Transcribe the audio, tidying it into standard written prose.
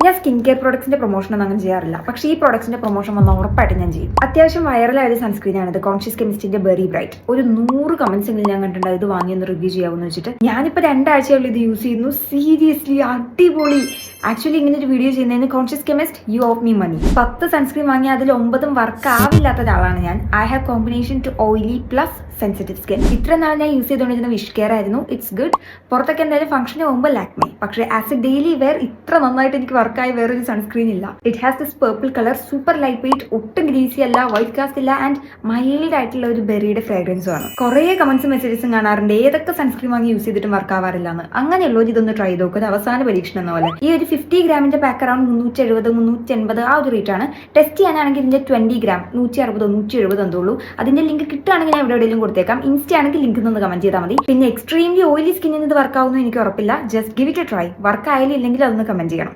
ഞാൻ skin care പ്രോഡക്ട്സിന്റെ promotion ഒന്നും അങ്ങനെ ചെയ്യാറില്ല, പക്ഷേ ഈ പ്രോഡക്ട്സിന്റെ പ്രൊമോഷൻ വന്നാൽ ഉറപ്പായിട്ട് ഞാൻ ചെയ്യും. അത്യാവശ്യം വൈറലായ ഒരു സൺസ്ക്രീൻ ആണ് ഇത്, കോൺഷ്യസ് കെമിസ്റ്റിന്റെ ബെറി ബ്രൈറ്റ്. ഒരു 100 കമന്റ്സ് എങ്കിലും ഞാൻ കണ്ടിട്ടുണ്ട് ഇത് വാങ്ങിയൊന്ന് റിവ്യൂ ചെയ്യാമെന്ന് വെച്ചിട്ട്. ഞാനിപ്പോൾ 2 ആഴ്ചയുള്ള ഇത് യൂസ് ചെയ്യുന്നു. സീരിയസ്ലി അടിപൊളി. ആക്ച്വലി ഇങ്ങനെ ഒരു വീഡിയോ ചെയ്യുന്നതിന് Conscious Chemist you of me money. 10 sunscreen വാങ്ങിയ അതിൽ 9 വർക്ക് ആവില്ലാത്ത ഒരാളാണ് ഞാൻ. I have combination to oily plus sensitive skin. ഇത്ര നാൾ ഞാൻ യൂസ് ചെയ്തുകൊണ്ടിരുന്ന വിഷ് കെയർ ആയിരുന്നു. It's good. പുറത്തൊക്കെ എന്തായാലും ഫംഗ്ഷന് പോകുമ്പോൾ ലാക്മേ. പക്ഷേ ആസ് എ ഡെയിലി വെയർ ഇത്ര നന്നായിട്ട് എനിക്ക് വർക്കായ വേറൊരു സൺസ്ക്രീൻ ഇല്ല. It has this purple colour, super light weight, ഒട്ടും ഗ്രീസി അല്ല, വൈറ്റ് കാസ്റ്റ് ഇല്ല, ആൻഡ് മൈൽഡ് ആയിട്ടുള്ള ഒരു ബെറിയുടെ ഫ്രാഗ്രൻസും ആണ്. കുറേ കമന്റ്സും മെസ്സേജസും കാണാറുണ്ട് ഏതൊക്കെ സൺസ്ക്രീൻ വാങ്ങി യൂസ് ചെയ്തിട്ടും വർക്ക് ആവാറില്ല എന്ന്. അങ്ങനെയുള്ളവർ ഇതൊന്ന് ട്രൈ നോക്കുക. ഒരു അവസാന പരീക്ഷണം എന്ന പോലെ. ഈ ഒരു 50 ഗ്രാമിന്റെ പാക്ക് അറൌണ്ട് 370, 380 ആ ഒരു റേറ്റ് ആണ്. ടെസ്റ്റ് ചെയ്യാനാണെങ്കിൽ ഇതിന്റെ 20 ഗ്രാം 160, 170 എന്തോളൂ. അതിന്റെ ലിങ്ക് കിട്ടുകയാണെങ്കിൽ ഞാൻ എവിടെയെങ്കിലും കൊടുത്തേക്കാം. ഇൻസ്റ്റ ആണെങ്കിൽ ലിങ്ക് നിന്ന് കമന്റ് ചെയ്താൽ മതി. പിന്നെ എക്സ്ട്രീംലി ഓയിലി സ്കിന്നിന് ഇത് വർക്ക് ആവുമെന്ന് എനിക്ക് ഉറപ്പില്ല. Just give it A try. Work ആയാലും ഇല്ലെങ്കിൽ അതൊന്ന് കമന്റ് ചെയ്യണം.